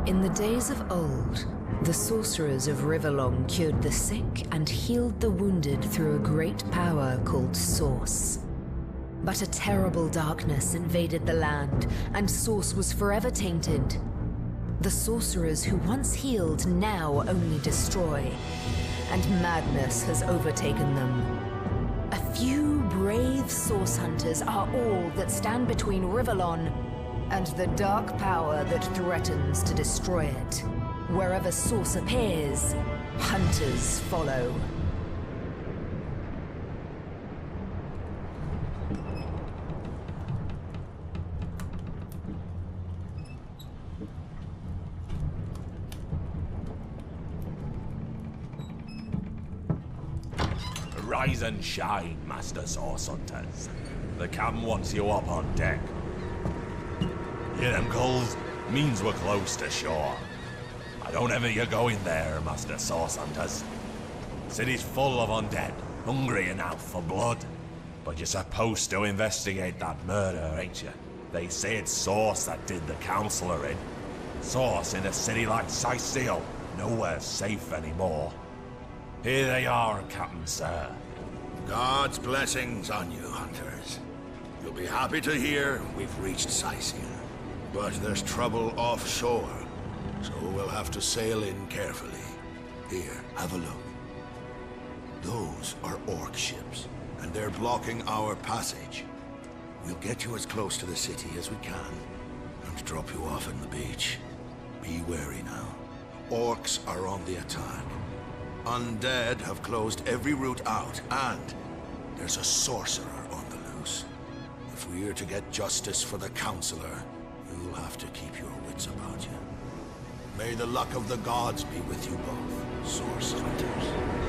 In the days of old, the sorcerers of Riverlong cured the sick and healed the wounded through a great power called Source. But a terrible darkness invaded the land, and Source was forever tainted. The sorcerers who once healed now only destroy, and madness has overtaken them. A few brave Source hunters are all that stand between Riverlon and the dark power that threatens to destroy it. Wherever Source appears, hunters follow. Rise and shine, Master Source Hunters. The captain wants you up on deck. Hear them gulls? Means we're close to shore. I don't ever you go in there, Master Source Hunters. City's full of undead, hungry enough for blood. But you're supposed to investigate that murder, ain't you? They say it's Source that did the Counselor in. Source in a city like Sicil, nowhere safe anymore. Here they are, Captain Sir. God's blessings on you, hunters. You'll be happy to hear we've reached Sicil. But there's trouble offshore, so we'll have to sail in carefully. Here, have a look. Those are orc ships, and they're blocking our passage. We'll get you as close to the city as we can, and drop you off in the beach. Be wary now. Orcs are on the attack. Undead have closed every route out, and there's a sorcerer on the loose. If we're to get justice for the Counselor, you'll have to keep your wits about you. May the luck of the gods be with you both, Source Hunters.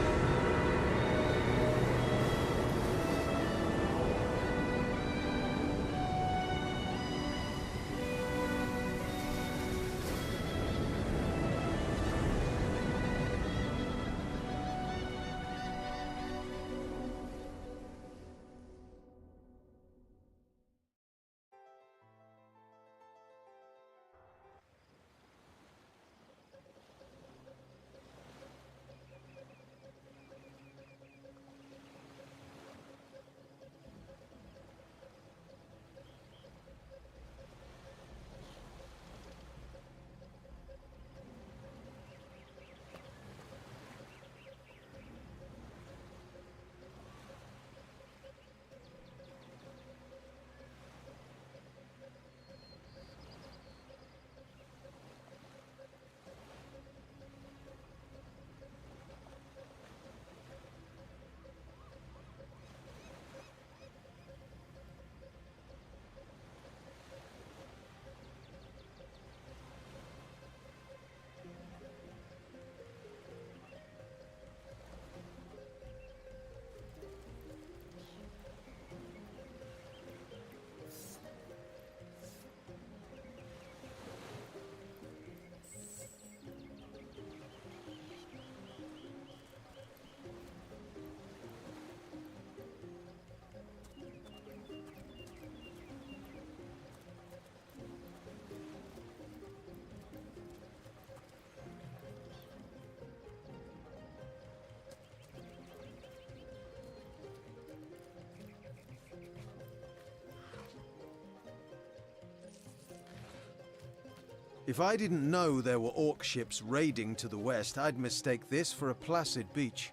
If I didn't know there were orc ships raiding to the west, I'd mistake this for a placid beach.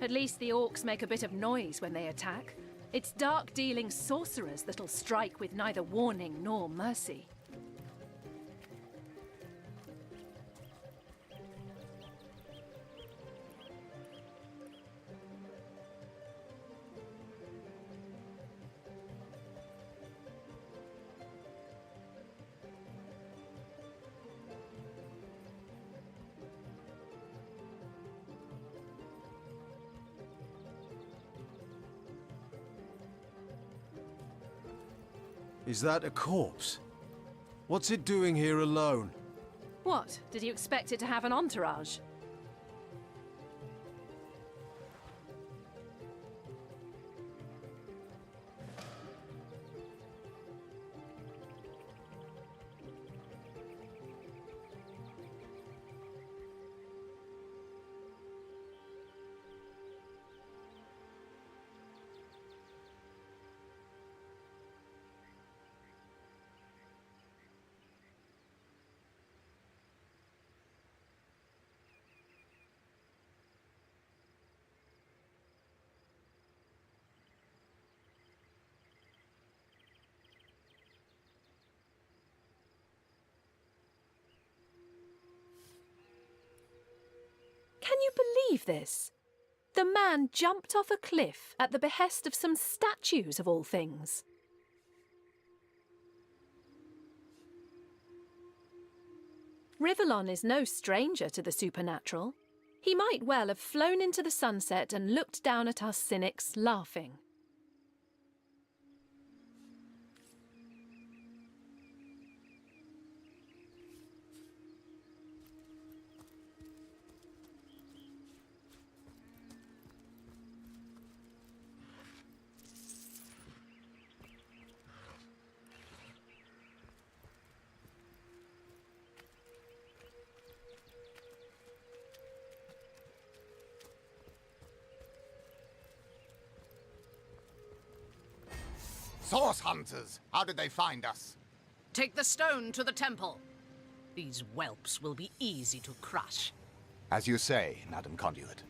At least the orcs make a bit of noise when they attack. It's dark-dealing sorcerers that'll strike with neither warning nor mercy. Is that a corpse? What's it doing here alone? What? Did you expect it to have an entourage? believe this? The man jumped off a cliff at the behest of some statues of all things. Rivellon is no stranger to the supernatural. He might well have flown into the sunset and looked down at us cynics, laughing. Source hunters! How did they find us? Take the stone to the temple. These whelps will be easy to crush. As you say, Madam Conduit.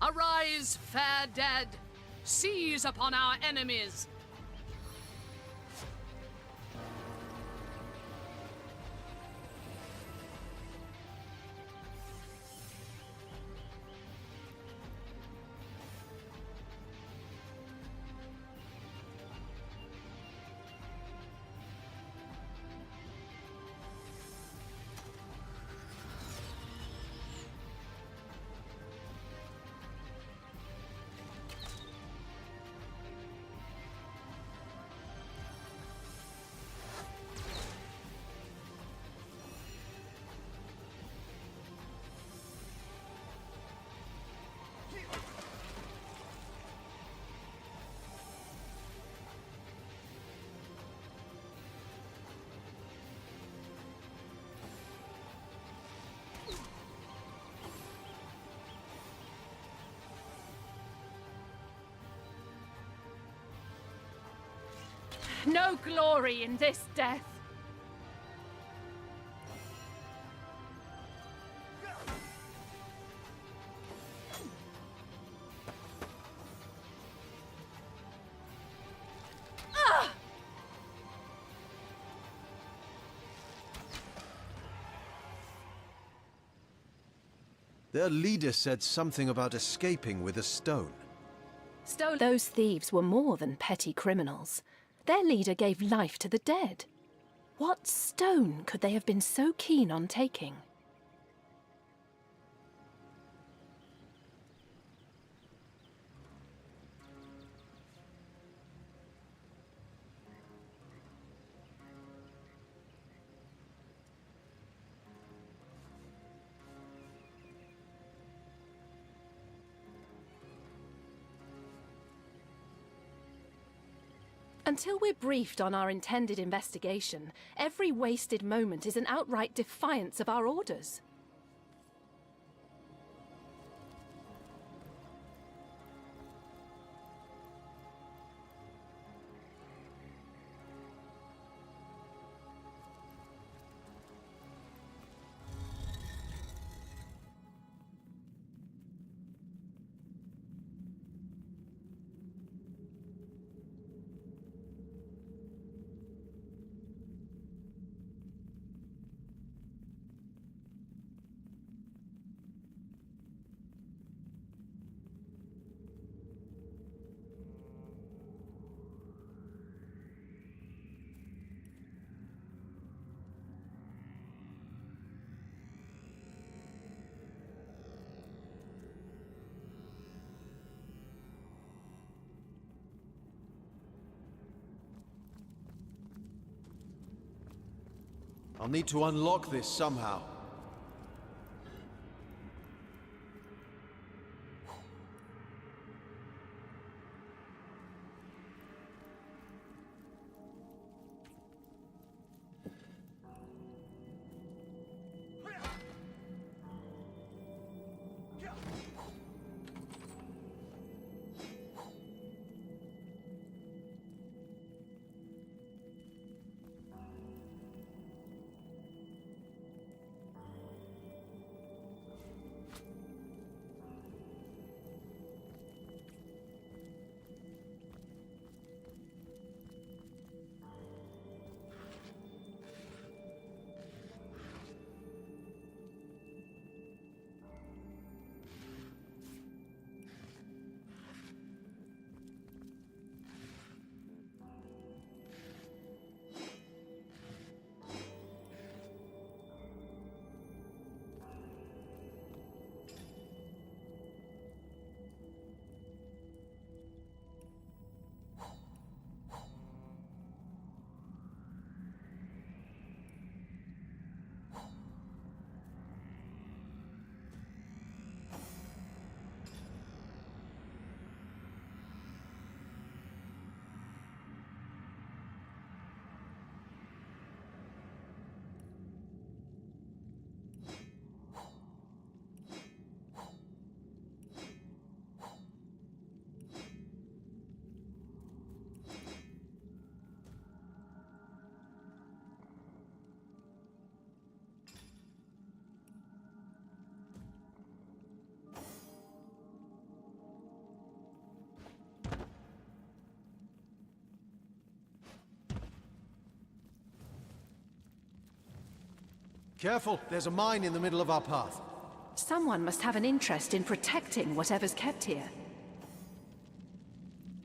Arise, fair dead! Seize upon our enemies! No glory in this death. Their leader said something about escaping with a stone. Those thieves were more than petty criminals. Their leader gave life to the dead. What stone could they have been so keen on taking? Until we're briefed on our intended investigation, every wasted moment is an outright defiance of our orders. I'll need to unlock this somehow. Careful, there's a mine in the middle of our path. Someone must have an interest in protecting whatever's kept here.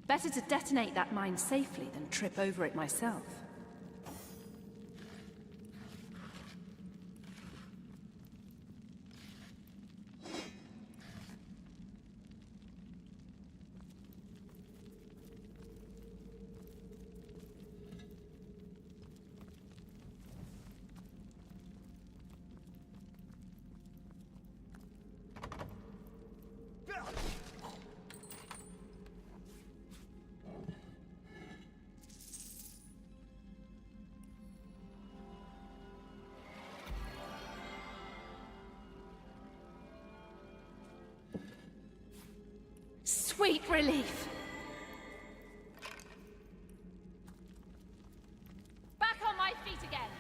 Better to detonate that mine safely than trip over it myself. Sweet relief! Back on my feet again!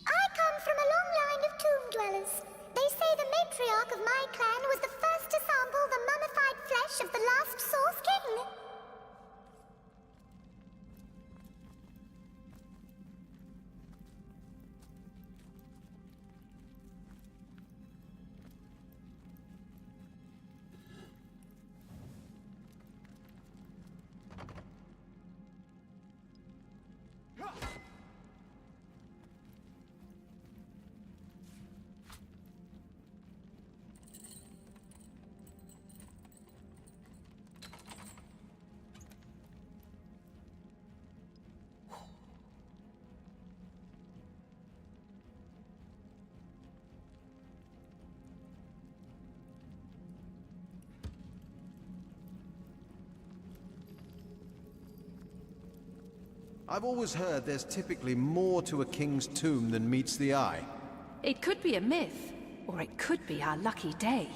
I come from a long line of tomb dwellers. They say the matriarch of my clan was the first to sample the mummified flesh of the last Source King. I've always heard there's typically more to a king's tomb than meets the eye. It could be a myth, or it could be our lucky day.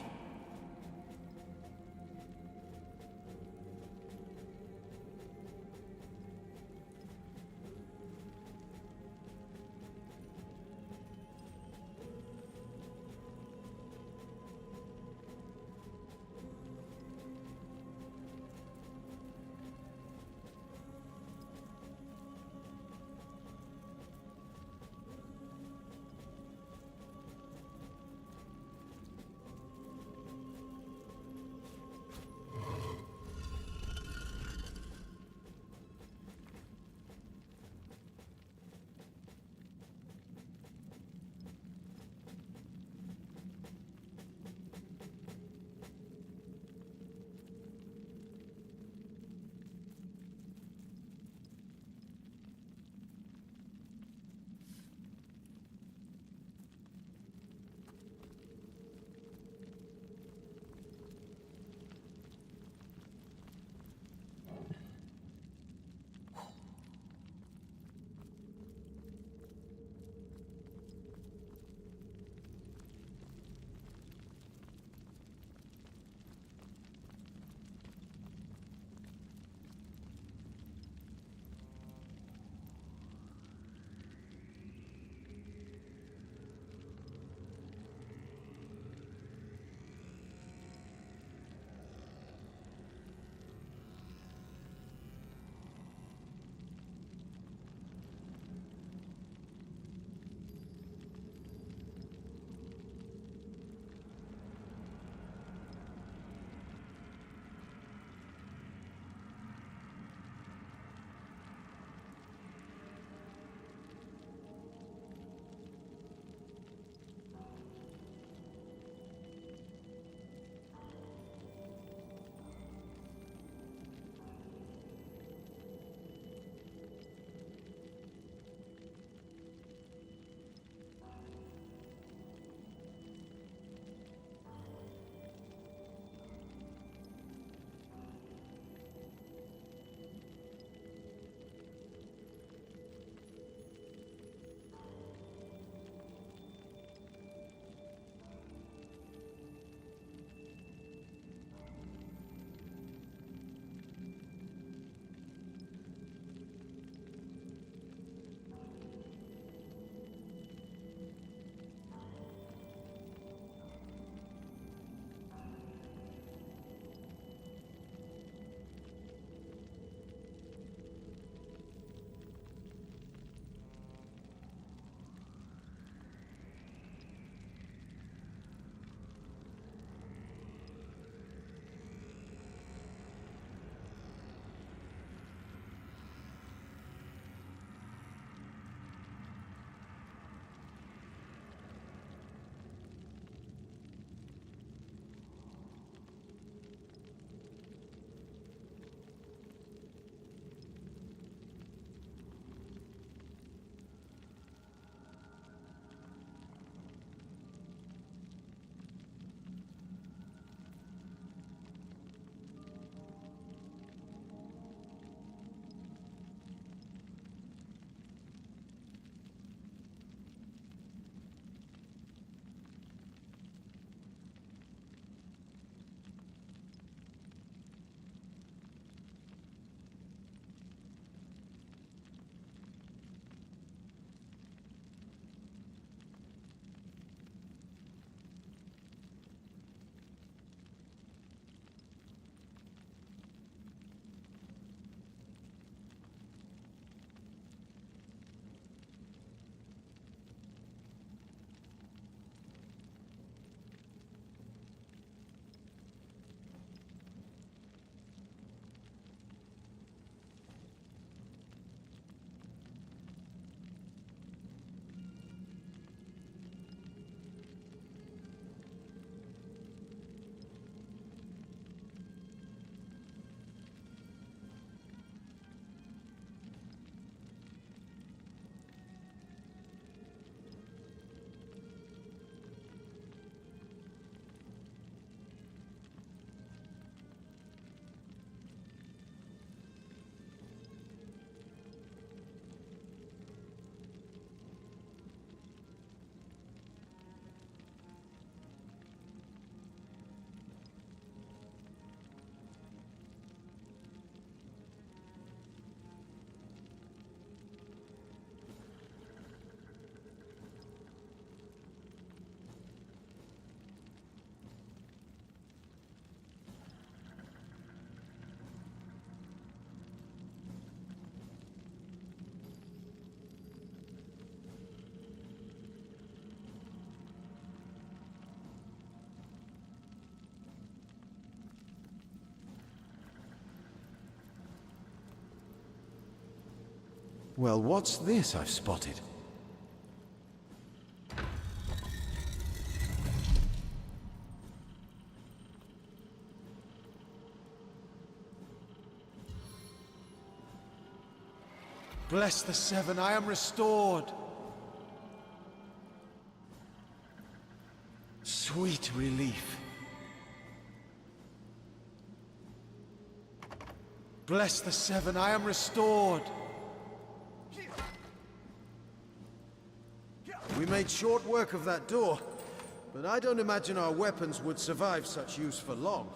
Well, what's this I've spotted? Bless the Seven, I am restored! Sweet relief. Bless the Seven, I am restored! We made short work of that door, but I don't imagine our weapons would survive such use for long.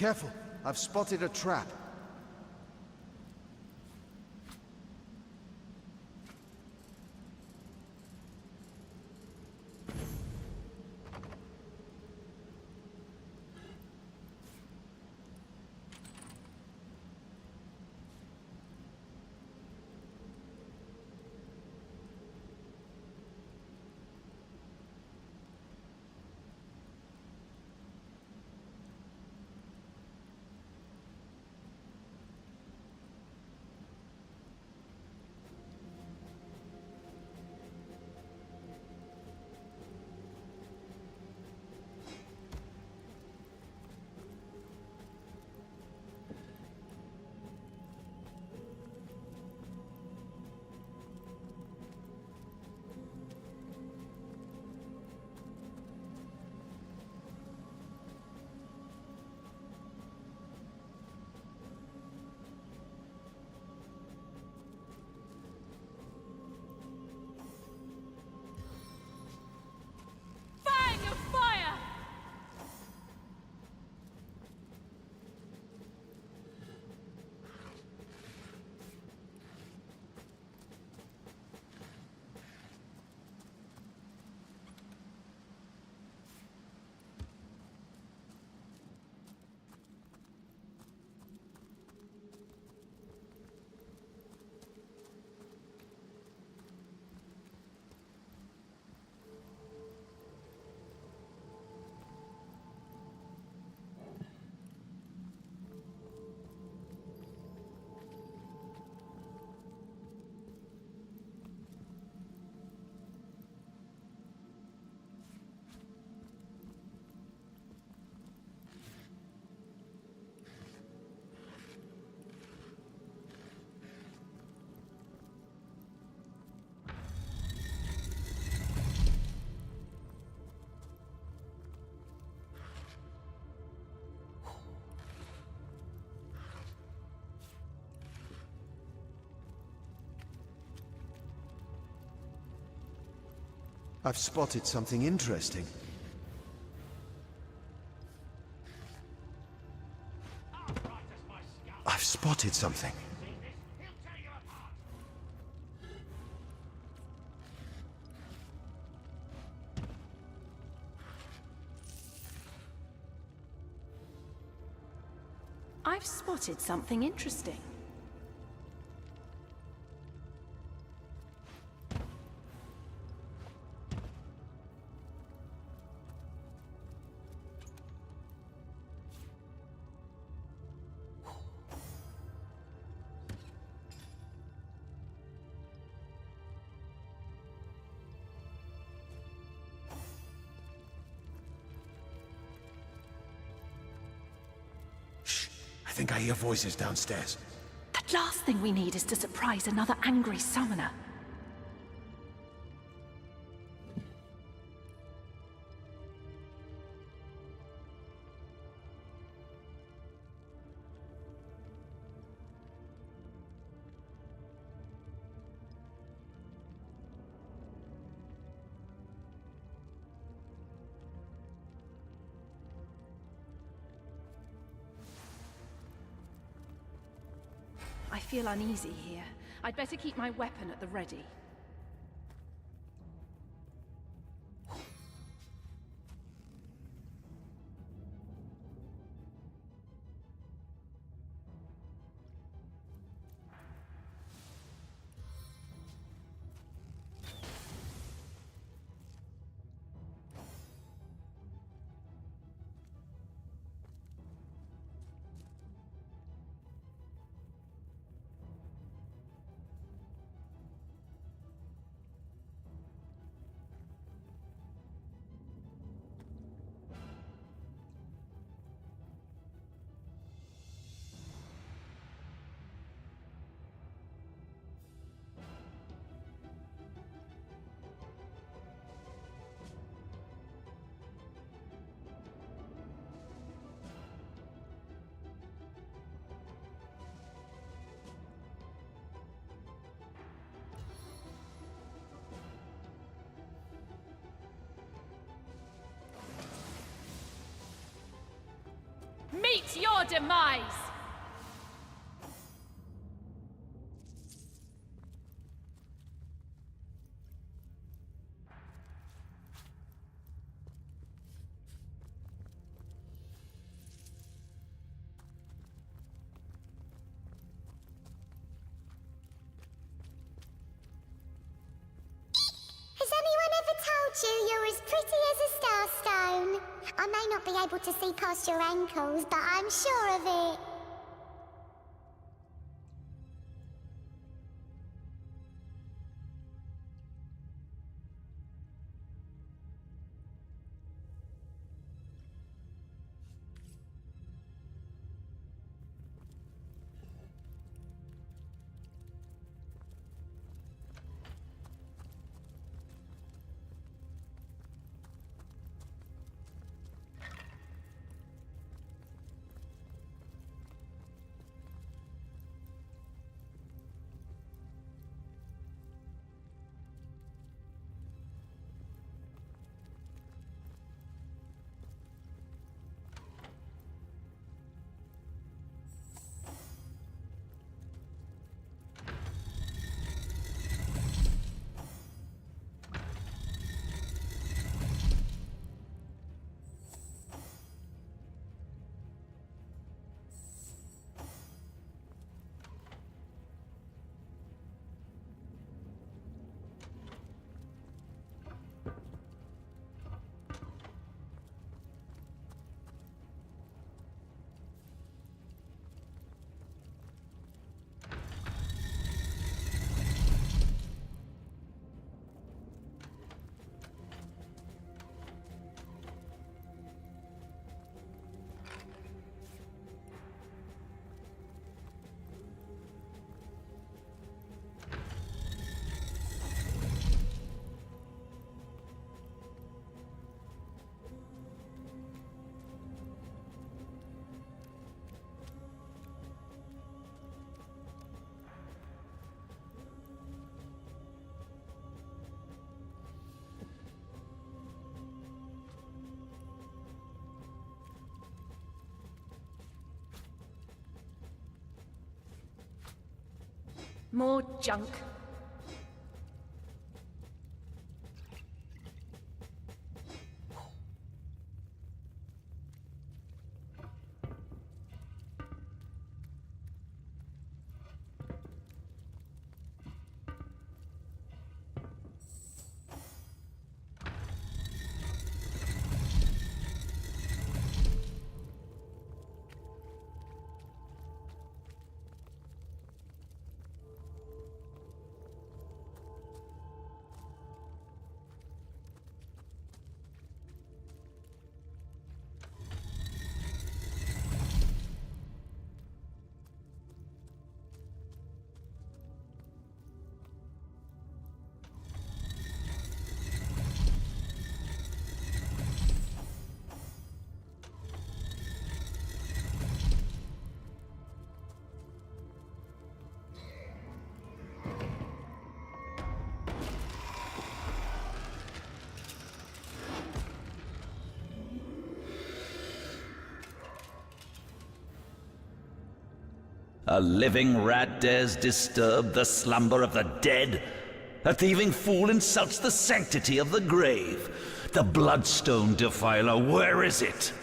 Careful, I've spotted a trap. I've spotted something interesting. I've spotted something. I've spotted something interesting. think I hear voices downstairs. The last thing we need is to surprise another angry summoner. I feel uneasy here. I'd better keep my weapon at the ready. Meet your demise! You're as pretty as a starstone. I may not be able to see past your ankles, but I'm sure of it. More junk. A living rat dares disturb the slumber of the dead? A thieving fool insults the sanctity of the grave. The bloodstone defiler, where is it?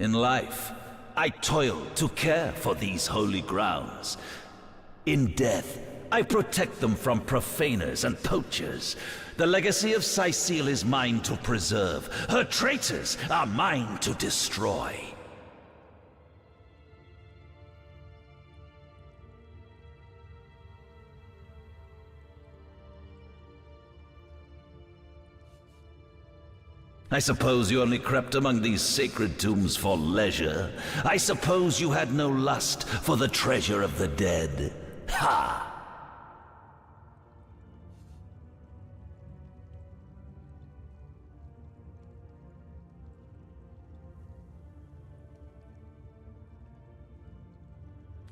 In life, I toil to care for these holy grounds. In death, I protect them from profaners and poachers. The legacy of Cecile is mine to preserve. Her traitors are mine to destroy. I suppose you only crept among these sacred tombs for leisure. I suppose you had no lust for the treasure of the dead. Ha!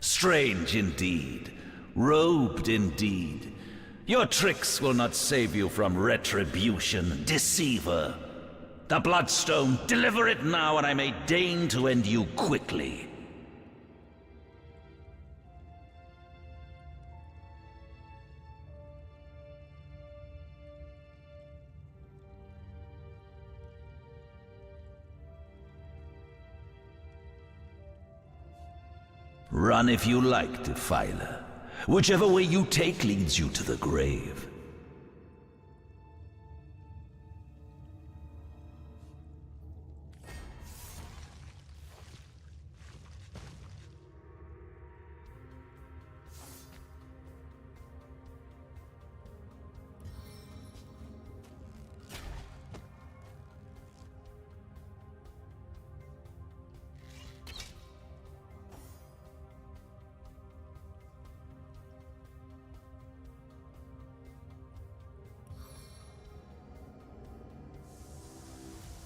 Strange indeed. Robed indeed. Your tricks will not save you from retribution, deceiver. The Bloodstone, deliver it now, and I may deign to end you quickly. Run if you like, Defiler. Whichever way you take leads you to the grave.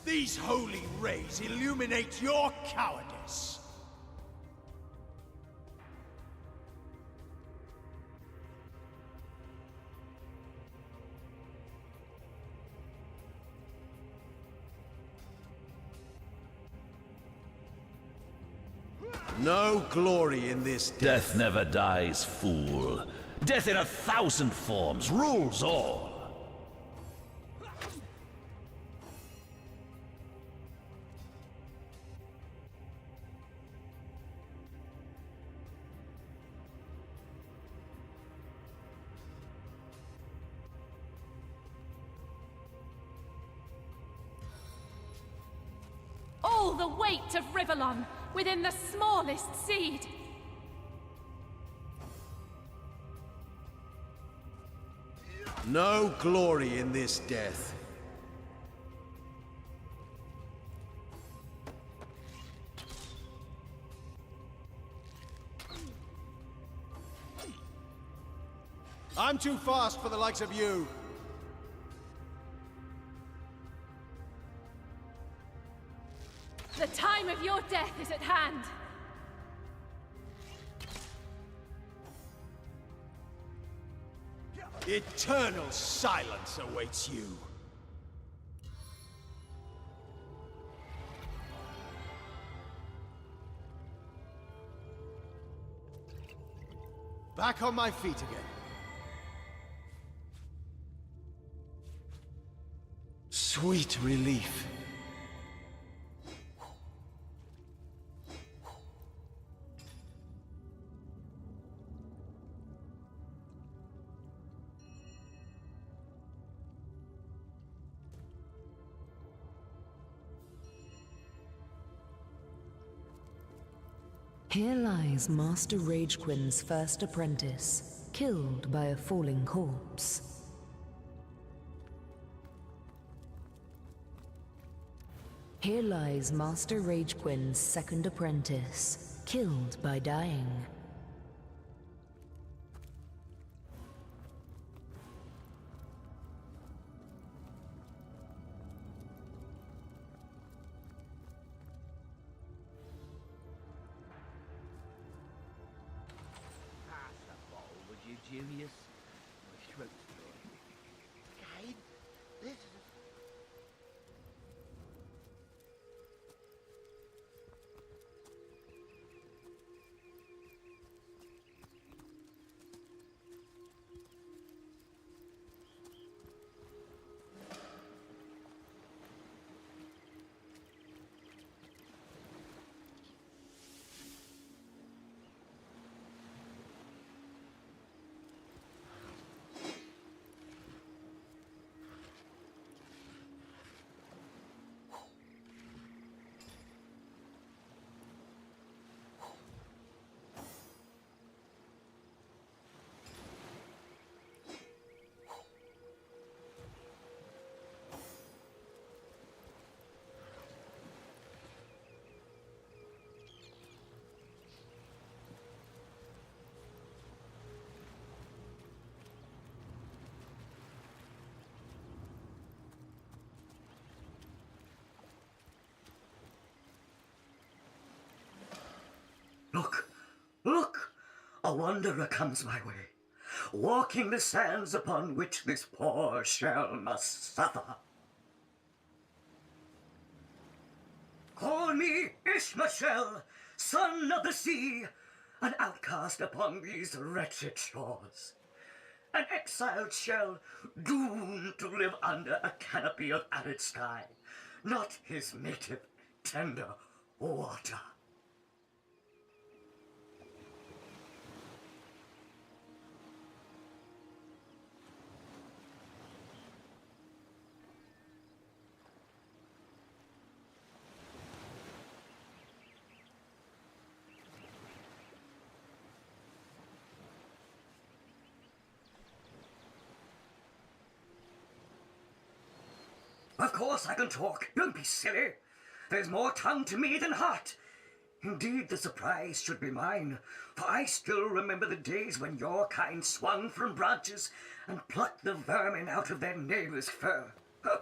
These holy rays illuminate your cowardice. No glory in this death. Death never dies, fool. Death in 1,000 forms rules all. All the weight of Rivellon within the smallest seed. No glory in this death. I'm too fast for the likes of you. The time of your death is at hand. Eternal silence awaits you. Back on my feet again. Sweet relief. Here lies Master Ragequin's first apprentice, killed by a falling corpse. Here lies Master Ragequin's second apprentice, killed by dying. curious? My throat's dry. Guide, this is... Look! Look! A wanderer comes my way, walking the sands upon which this poor shell must suffer. Call me Ishmael, son of the sea, an outcast upon these wretched shores. An exiled shell, doomed to live under a canopy of arid sky, not his native tender water. Of course I can talk. Don't be silly. There's more tongue to me than heart. Indeed, the surprise should be mine, for I still remember the days when your kind swung from branches and plucked the vermin out of their neighbor's fur. Huh.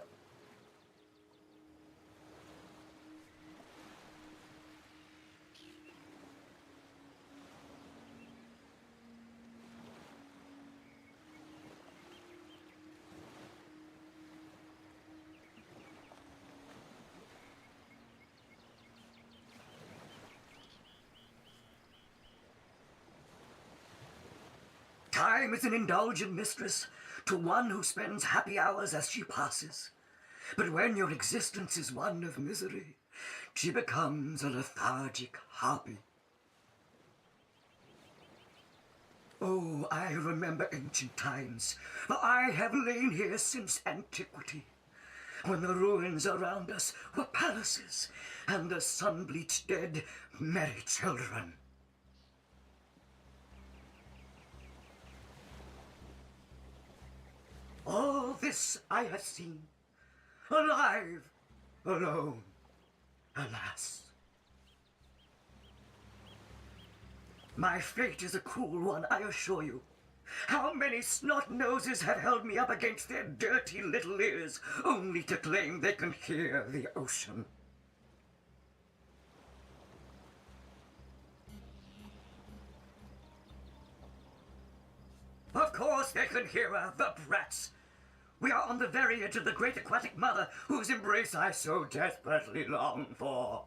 Time is an indulgent mistress to one who spends happy hours as she passes. But when your existence is one of misery, she becomes a lethargic harpy. Oh, I remember ancient times, for I have lain here since antiquity, when the ruins around us were palaces, and the sun-bleached dead merry children. All this I have seen, alive, alone, alas. My fate is a cruel one, I assure you. How many snot-noses have held me up against their dirty little ears, only to claim they can hear the ocean? Of course they can hear her, the brats. We are on the very edge of the great aquatic mother whose embrace I so desperately long for.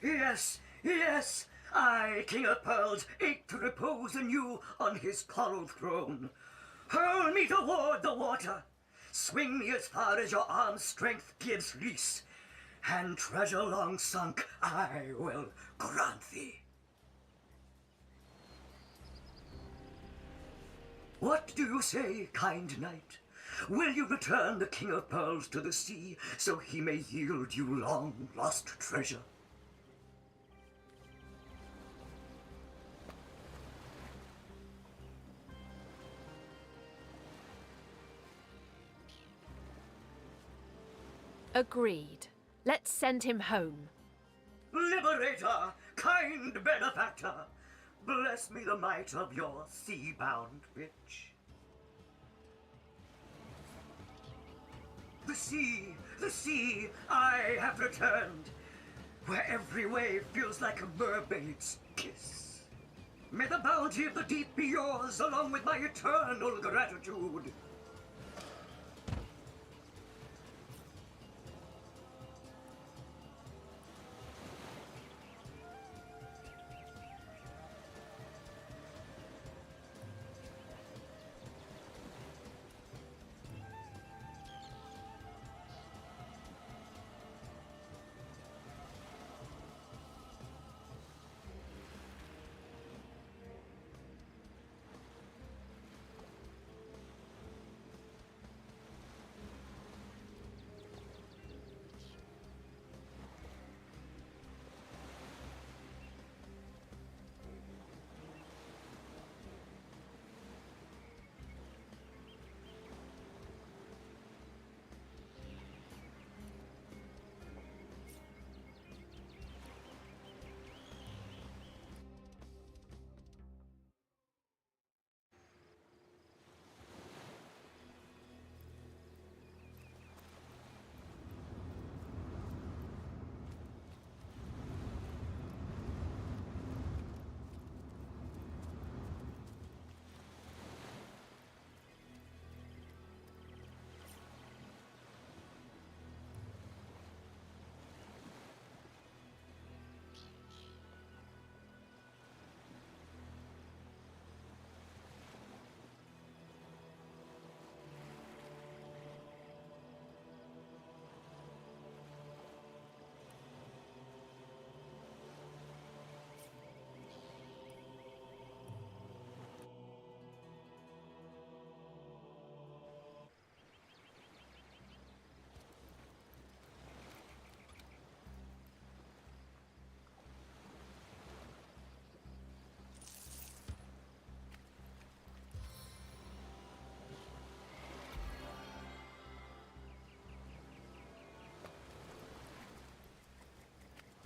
Yes, yes, I, King of Pearls, ache to repose anew on his coral throne. Hurl me toward the water, swing me as far as your arm's strength gives lease, and treasure long sunk I will grant thee. What do you say, kind knight? Will you return the King of Pearls to the sea, so he may yield you long-lost treasure? Agreed. Let's send him home. Liberator, kind benefactor, bless me the might of your sea-bound bitch. The sea, the sea, I have returned, where every wave feels like a mermaid's kiss. May the bounty of the deep be yours, along with my eternal gratitude.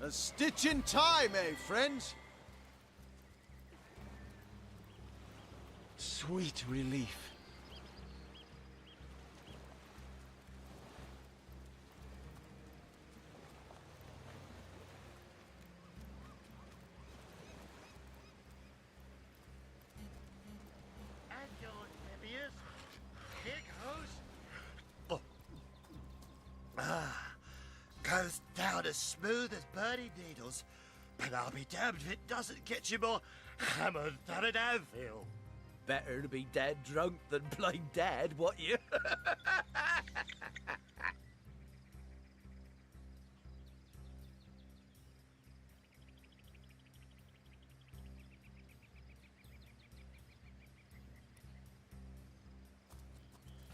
A stitch in time, eh, friends? Sweet relief. Goes down as smooth as birdie needles, but I'll be damned if it doesn't get you more hammered than an anvil. Better to be dead drunk than plain dead, what you?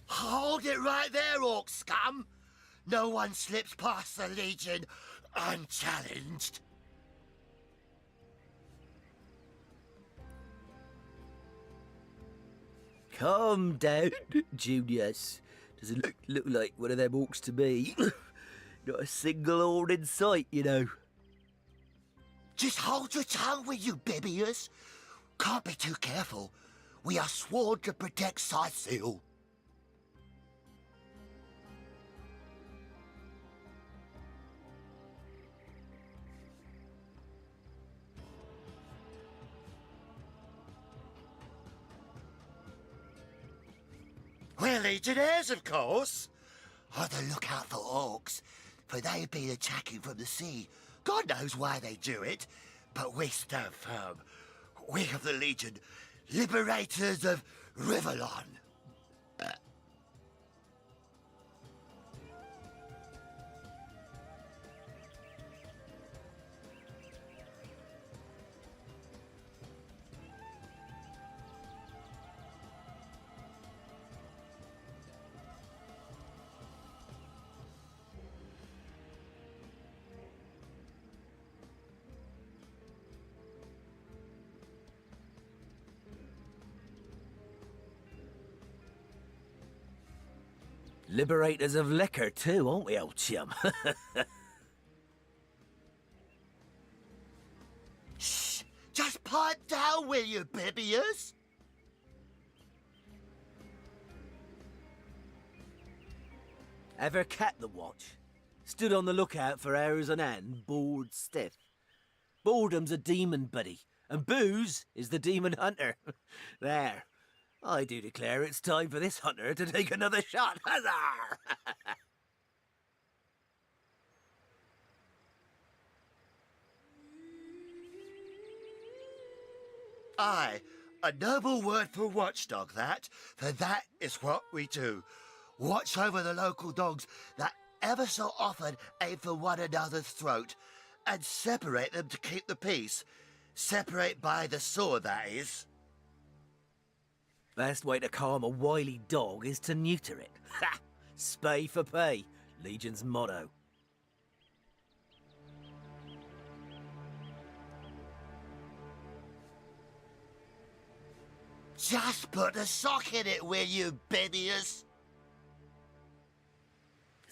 Hold it right there, orc scum! No one slips past the Legion unchallenged. Calm down, Junius. Doesn't look like one of them orcs to me. Not a single horn in sight, you know. Just hold your tongue, will you, Bibius? Can't be too careful. We are sworn to protect Scythiel. We're legionnaires, of course. On the lookout for orcs, for they've been attacking from the sea. God knows why they do it, but we stand firm. We of the Legion, liberators of Rivellon. Liberators of liquor too, aren't we, old chum? Shh! Just pipe down, will you, Bibius? Ever kept the watch? Stood on the lookout for hours on end, bored stiff. Boredom's a demon, buddy, and booze is the demon hunter. There. I do declare it's time for this hunter to take another shot. Huzzah! Aye, a noble word for watchdog, that, for that is what we do. Watch over the local dogs that ever so often aim for one another's throat, and separate them to keep the peace. Separate by the sword, that is. Best way to calm a wily dog is to neuter it. Ha! Spay for pay, Legion's motto. Just put a sock in it, will you, Benius?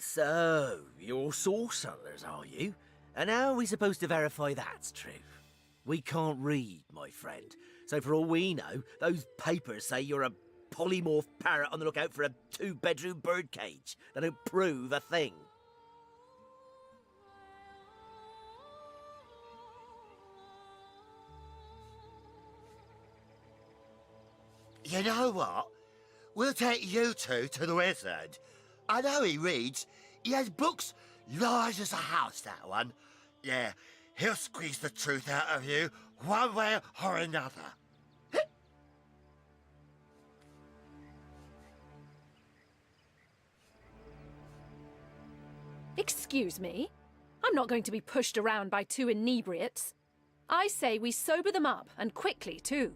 So, you're sorcerers, are you? And how are we supposed to verify that's true? We can't read, my friend. So for all we know, those papers say you're a polymorph parrot on the lookout for a 2-bedroom birdcage. They don't prove a thing. You know what? We'll take you two to the wizard. I know he reads. He has books large as a house, that one. Yeah, he'll squeeze the truth out of you, one way or another. Excuse me? I'm not going to be pushed around by two inebriates. I say we sober them up, and quickly, too.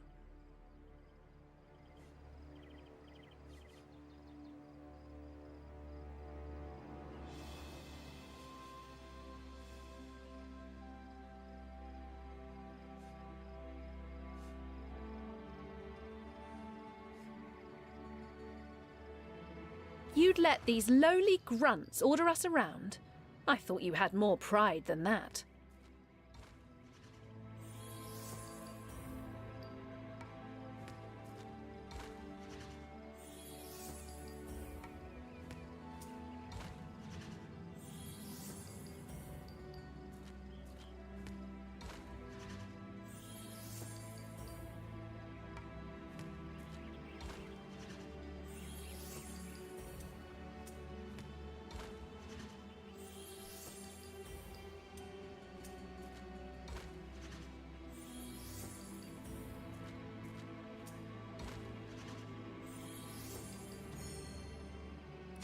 You'd let these lowly grunts order us around? I thought you had more pride than that.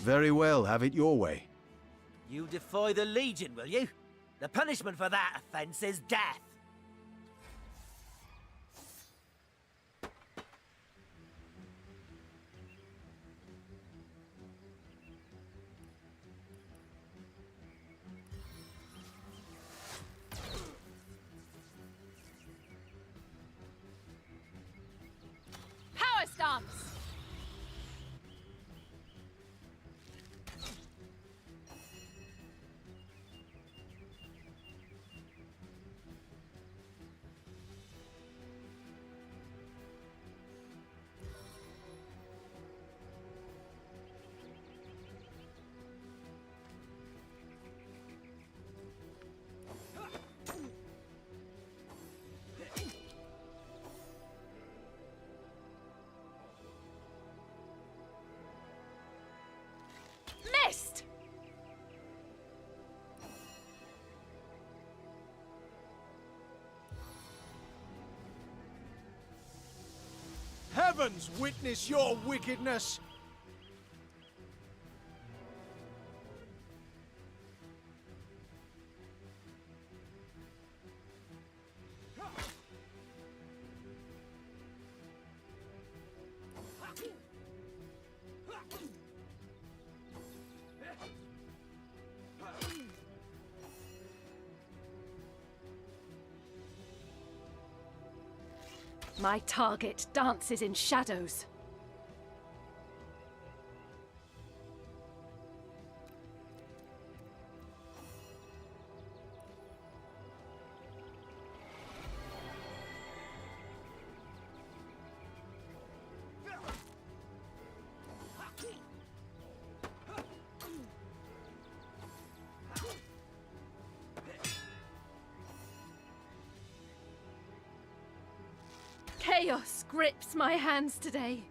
Very well, have it your way. You defy the Legion, will you? The punishment for that offence is death. Power stance! Missed! Heavens witness your wickedness! My target dances in shadows. Chaos grips my hands today.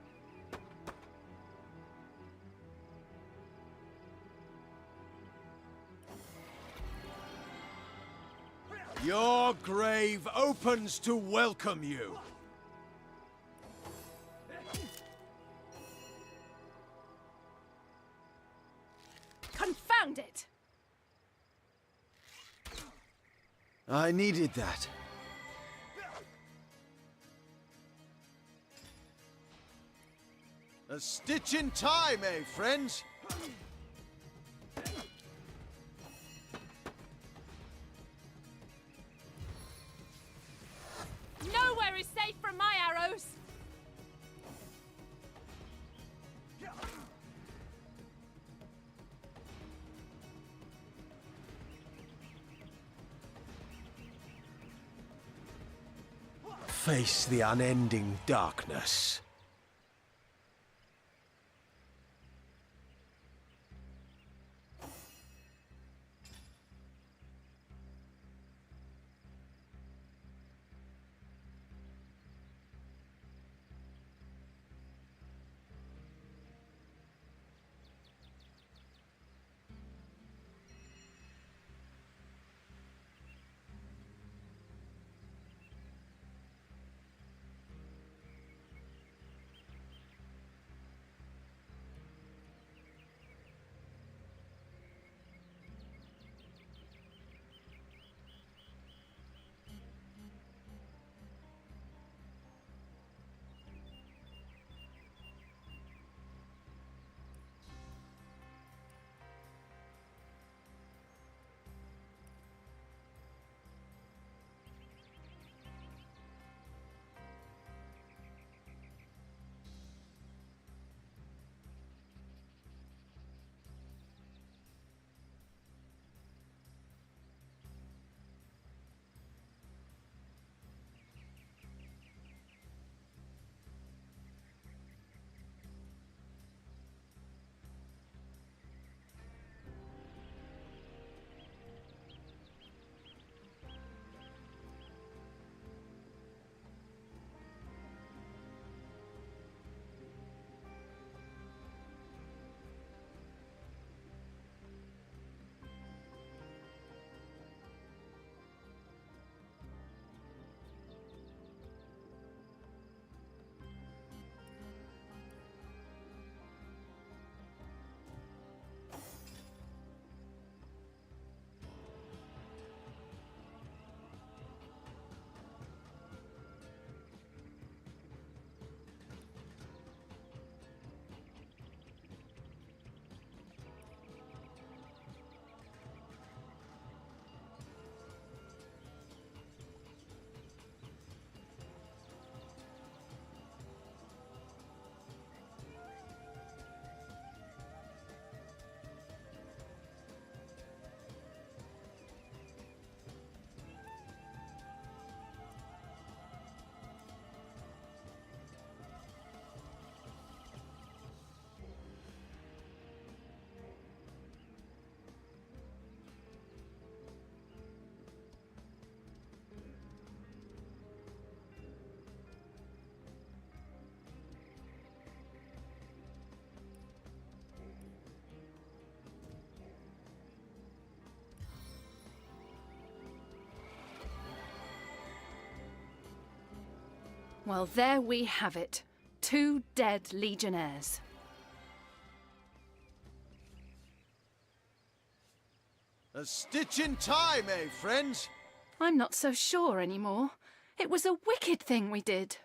Your grave opens to welcome you. Confound it! I needed that. A stitch in time, eh, friends? Nowhere is safe from my arrows! Face the unending darkness. Well, there we have it. 2 dead legionnaires. A stitch in time, eh, friends? I'm not so sure anymore. It was a wicked thing we did.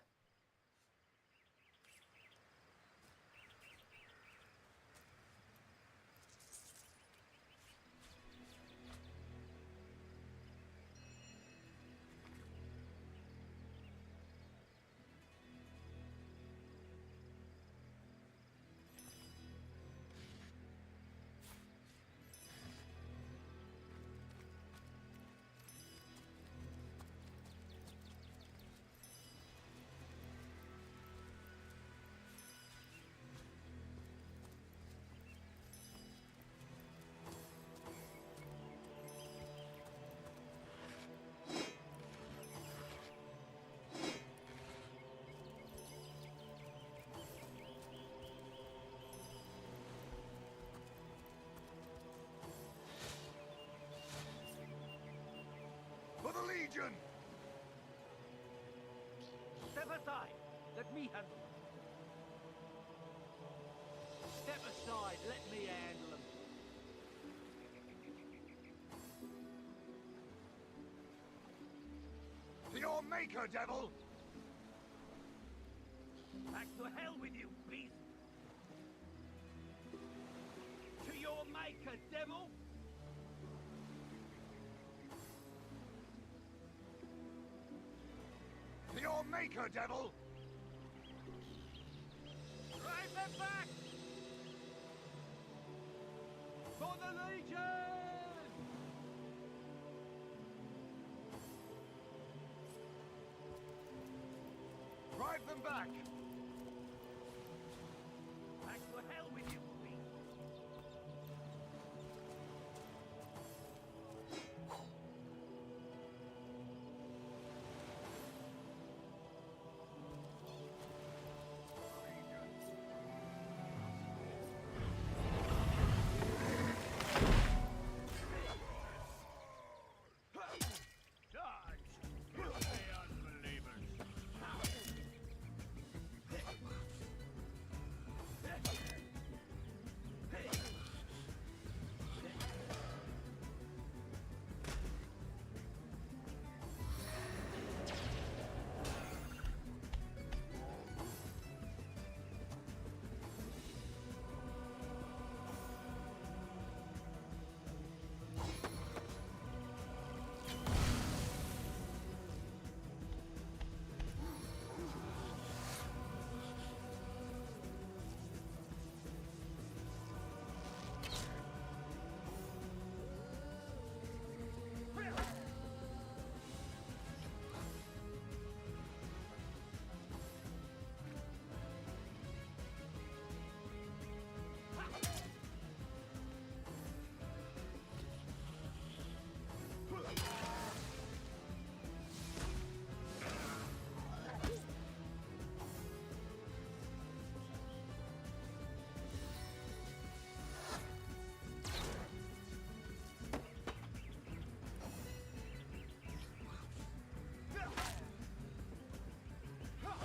Legion! Step aside. Let me handle them. Step aside. Let me handle them. To your maker, devil! Back to hell with you, beast! To your maker, devil! To your maker, devil! Drive them back! For the Legion! Drive them back! Back to hell with you, beast!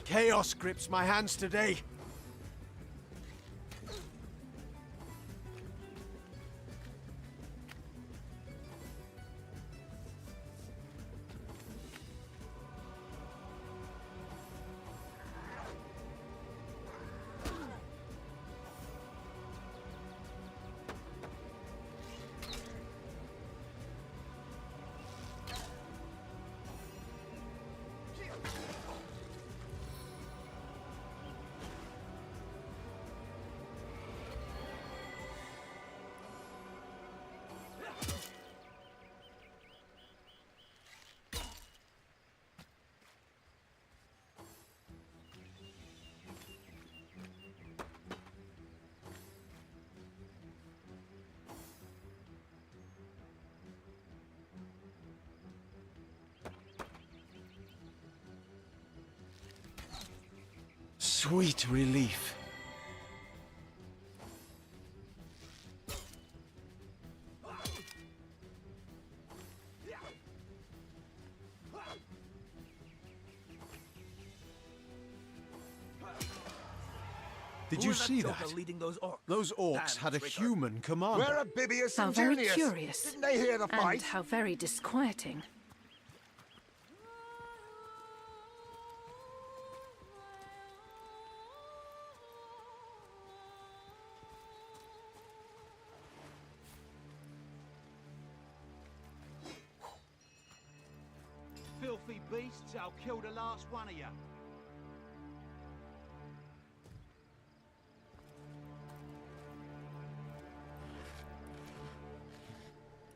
Chaos grips my hands today. Sweet relief. Did you see that? Leading those orcs? Those orcs had a human commander. Where are Bibius How and very Junius? curious. Didn't they hear the fight? And how very disquieting. Filthy beasts, I'll kill the last one of you.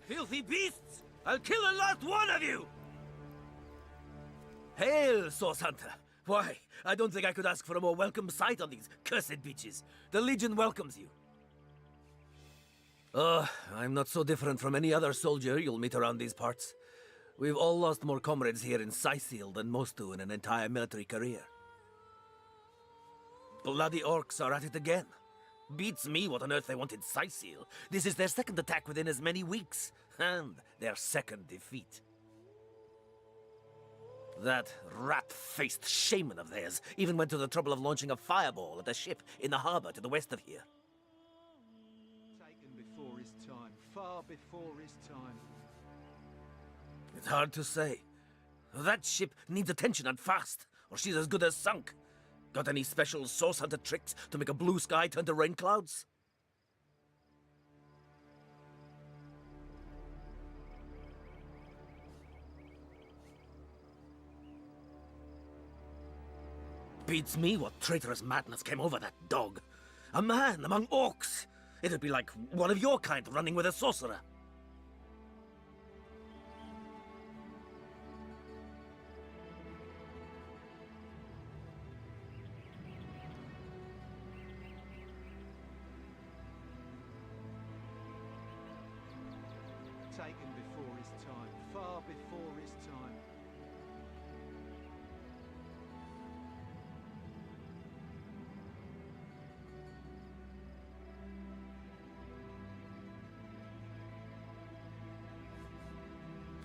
Filthy beasts! I'll kill the last one of you! Hail, Source Hunter! Why, I don't think I could ask for a more welcome sight on these cursed beaches. The Legion welcomes you. Oh, I'm not so different from any other soldier you'll meet around these parts. We've all lost more comrades here in Sicil than most do in an entire military career. Bloody orcs are at it again. Beats me what on earth they want in Sicil. This is their second attack within as many weeks, and their second defeat. That rat-faced shaman of theirs even went to the trouble of launching a fireball at a ship in the harbour to the west of here. Taken before his time, far before his time. It's hard to say. That ship needs attention and fast, or she's as good as sunk. Got any special source hunter tricks to make a blue sky turn to rain clouds? Beats me what traitorous madness came over that dog. A man among orcs. It'd be like one of your kind running with a sorcerer. Taken before his time, far before his time.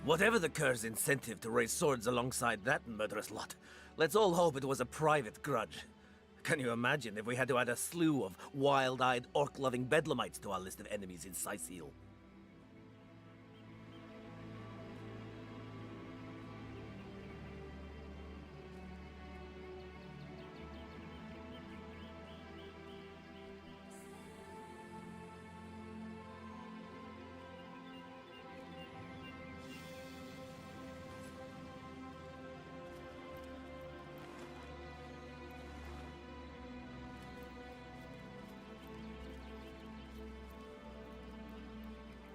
Whatever the cur's incentive to raise swords alongside that murderous lot, let's all hope it was a private grudge. Can you imagine if we had to add a slew of wild-eyed, orc-loving bedlamites to our list of enemies in Sicil?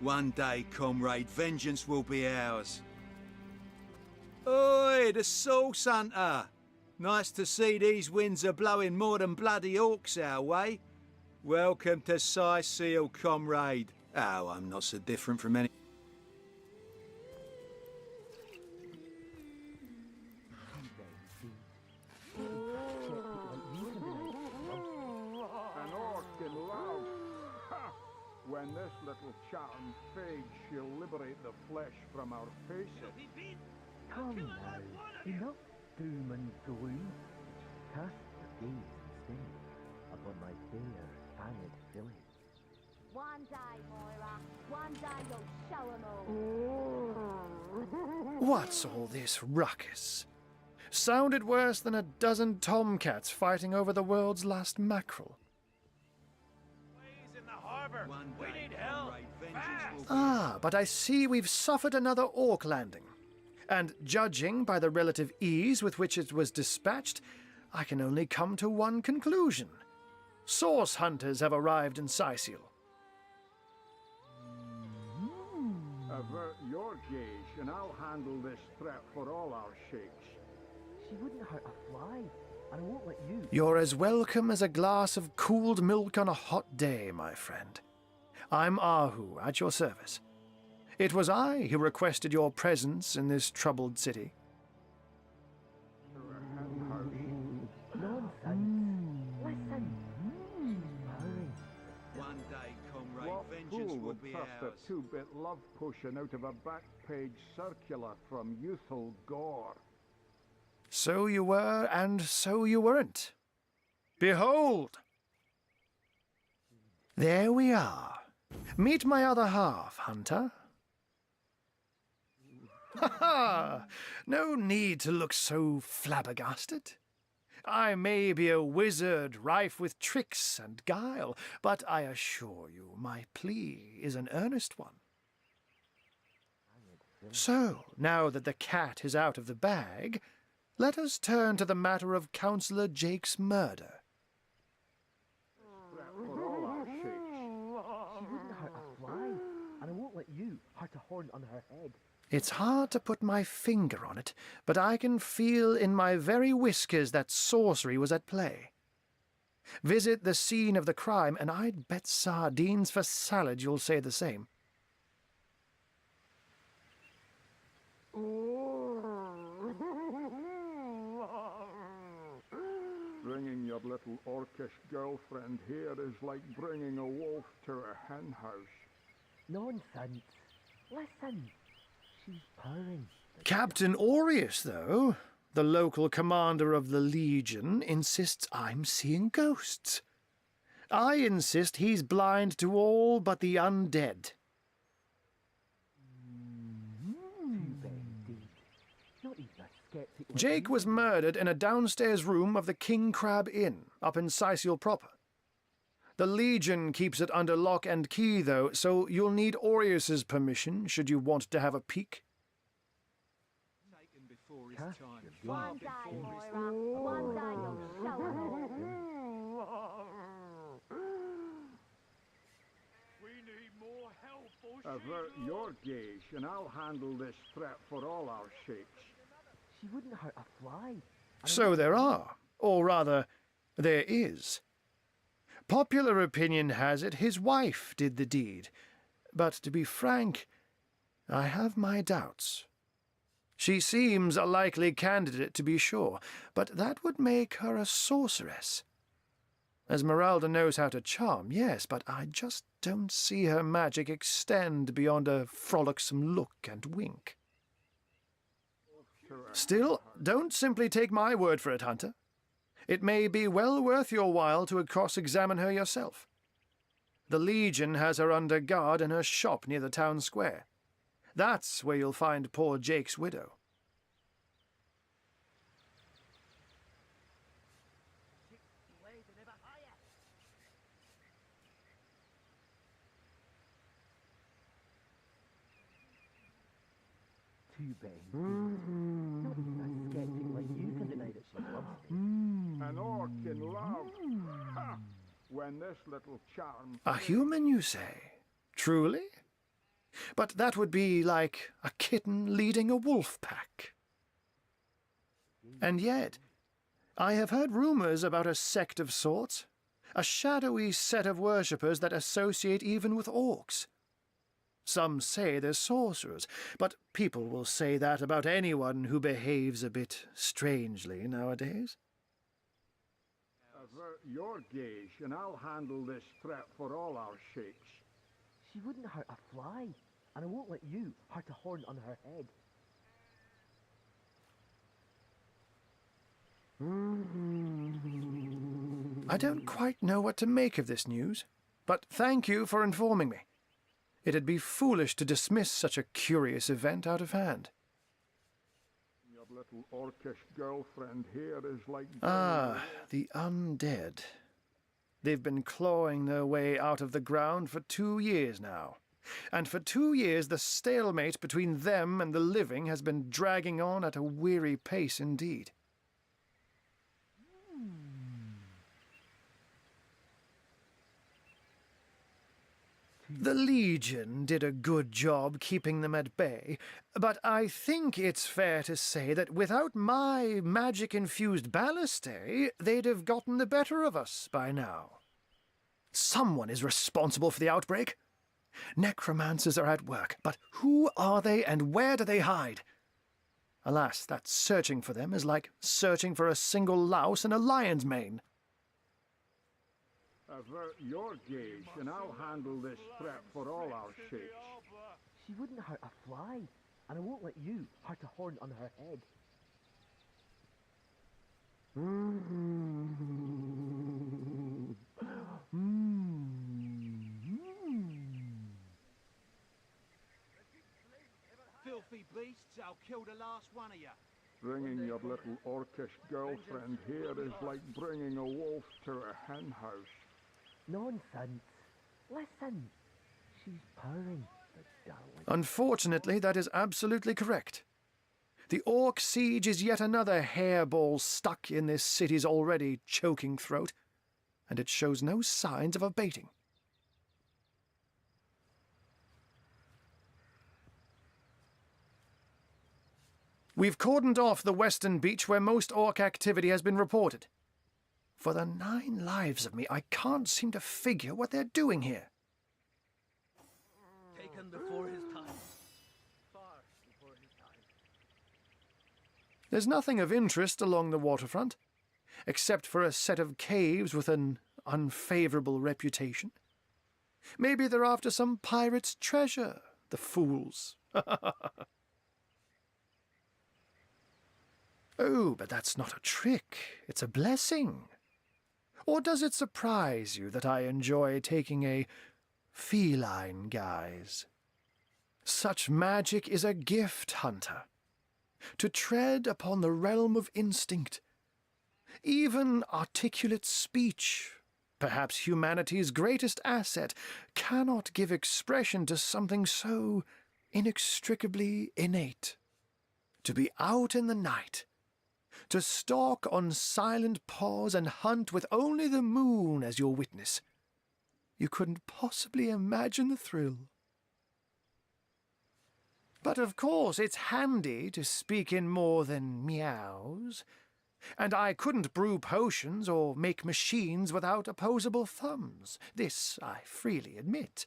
One day, comrade, vengeance will be ours. Oi, the Source Hunter! Nice to see these winds are blowing more than bloody orcs our way. Welcome to Sicil, comrade. Oh, I'm not so different from any... An orc in love. Ha! When this little chattering fades, she'll liberate the flesh from our faces. Come now, enough doom and gloom. Cast your gaze instead upon my fair, fanged filly. One day, Moira. One day you'll show 'em all. What's all this ruckus? Sounded worse than a dozen tomcats fighting over the world's last mackerel. In the harbor. We need help. Fast. Ah, but I see we've suffered another orc landing. And judging by the relative ease with which it was dispatched, I can only come to one conclusion. Source hunters have arrived in Sicil. Avert your gaze, and I'll handle this threat for all our shakes. She wouldn't hurt a fly, and I won't let you. You're as welcome as a glass of cooled milk on a hot day, my friend. I'm Ahu, at your service. It was I who requested your presence in this troubled city. Nonsense. Listen. Purring. One day, comrade, What vengeance fool will would be trust ours. a two-bit love potion out of a back-page circular from youthful gore? So you were, and so you weren't. Behold! There we are. Meet my other half, Hunter. Ha ha! No need to look so flabbergasted. I may be a wizard rife with tricks and guile, but I assure you my plea is an earnest one. So, now that the cat is out of the bag, let us turn to the matter of Councillor Jake's murder. For all our shakes. She wouldn't hurt a fly, and I won't let you hurt a horn on her head. It's hard to put my finger on it, but I can feel in my very whiskers that sorcery was at play. Visit the scene of the crime, and I'd bet sardines for salad you'll say the same. Bringing your little orcish girlfriend here is like bringing a wolf to a hen house. Nonsense. Listen. She's purring. Captain Aureus, though, The local commander of the Legion insists I'm seeing ghosts. I insist he's blind to all but the undead. Jake was murdered in a downstairs room of the King Crab Inn, up in Sicil proper. The Legion keeps it under lock and key, though, so you'll need Aureus's permission should you want to have a peek. One day, Moira. One day you'll show We need more help, avert your gaze, and I'll handle this threat for all our sakes. She wouldn't hurt a fly. So there are, or rather, there is. Popular opinion has it his wife did the deed, but to be frank, I have my doubts. She seems a likely candidate, to be sure, but that would make her a sorceress. Esmeralda knows how to charm, yes, but I just don't see her magic extend beyond a frolicsome look and wink. Still, don't simply take my word for it, Hunter. It may be well worth your while to cross-examine her yourself. The Legion has her under guard in her shop near the town square. That's where you'll find poor Jake's widow. Too bad. Not even a skeptic like you can deny that she loves me. An orc in love. Ha! When this little charm... A human, you say? Truly? But that would be like a kitten leading a wolf pack. And yet, I have heard rumors about a sect of sorts, a shadowy set of worshippers that associate even with orcs. Some say they're sorcerers, but people will say that about anyone who behaves a bit strangely nowadays. Avert your gaze, and I'll handle this threat for all our sakes. She wouldn't hurt a fly, and I won't let you hurt a horn on her head. I don't quite know what to make of this news, but thank you for informing me. It'd be foolish to dismiss such a curious event out of hand. Your little orcish girlfriend here is like... Ah, the undead. They've been clawing their way out of the ground for 2 years now. And for 2 years the stalemate between them and the living has been dragging on at a weary pace indeed. The Legion did a good job keeping them at bay, but I think it's fair to say that without my magic-infused ballistae, they'd have gotten the better of us by now. Someone is responsible for the outbreak. Necromancers are at work, but who are they and where do they hide? Alas, that searching for them is like searching for a single louse in a lion's mane. Avert your gaze, and I'll handle this threat for all our sakes. She wouldn't hurt a fly, and I won't let you hurt a horn on her head. Filthy beasts, I'll kill the last one of you. Bringing your little orcish girlfriend here is like bringing a wolf to a hen house. Nonsense. Listen. She's purring, the darling. Unfortunately, that is absolutely correct. The orc siege is yet another hairball stuck in this city's already choking throat, and it shows no signs of abating. We've cordoned off the western beach where most orc activity has been reported. For the 9 lives of me, I can't seem to figure what they're doing here. Taken before his time. Far before his time. There's nothing of interest along the waterfront, except for a set of caves with an unfavorable reputation. Maybe they're after some pirate's treasure, the fools. Oh, but that's not a trick. It's a blessing. Or does it surprise you that I enjoy taking a feline guise? Such magic is a gift, Hunter. To tread upon the realm of instinct. Even articulate speech, perhaps humanity's greatest asset, cannot give expression to something so inextricably innate. To be out in the night, to stalk on silent paws and hunt with only the moon as your witness. You couldn't possibly imagine the thrill. But of course it's handy to speak in more than meows. And I couldn't brew potions or make machines without opposable thumbs. This I freely admit.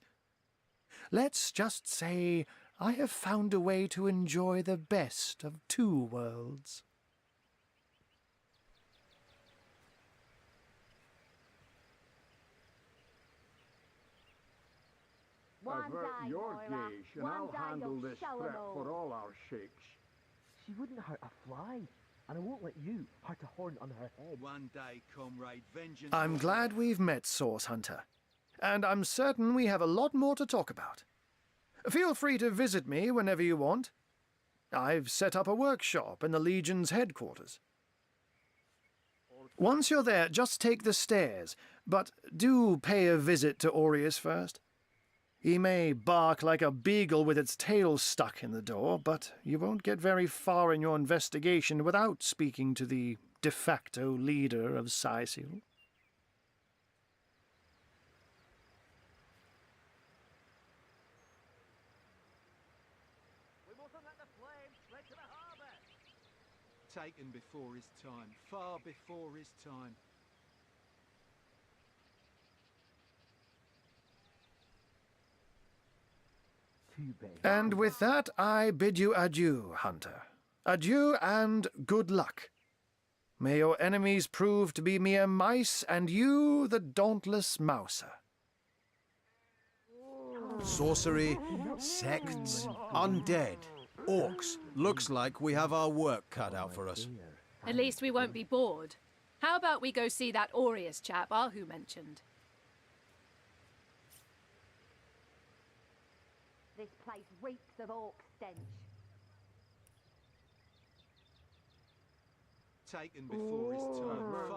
Let's just say I have found a way to enjoy the best of two worlds. Avert your gaze, and I'll handle this threat for all our shakes. She wouldn't hurt a fly, and I won't let you hurt a horn on her head. One day, comrade, vengeance... I'm glad we've met, Source Hunter. And I'm certain we have a lot more to talk about. Feel free to visit me whenever you want. I've set up a workshop in the Legion's headquarters. Once you're there, just take the stairs, but do pay a visit to Aureus first. He may bark like a beagle with its tail stuck in the door, but you won't get very far in your investigation without speaking to the de facto leader of Sicil. We mustn't let the flames spread to the harbour. Taken before his time, far before his time. And with that, I bid you adieu, Hunter. Adieu and good luck. May your enemies prove to be mere mice, and you the dauntless mouser. Sorcery, sects, undead, orcs. Looks like we have our work cut out for us. At least we won't be bored. How about we go see that Aureus chap Ahu mentioned? This place reeks of orc stench. Taken before his time, far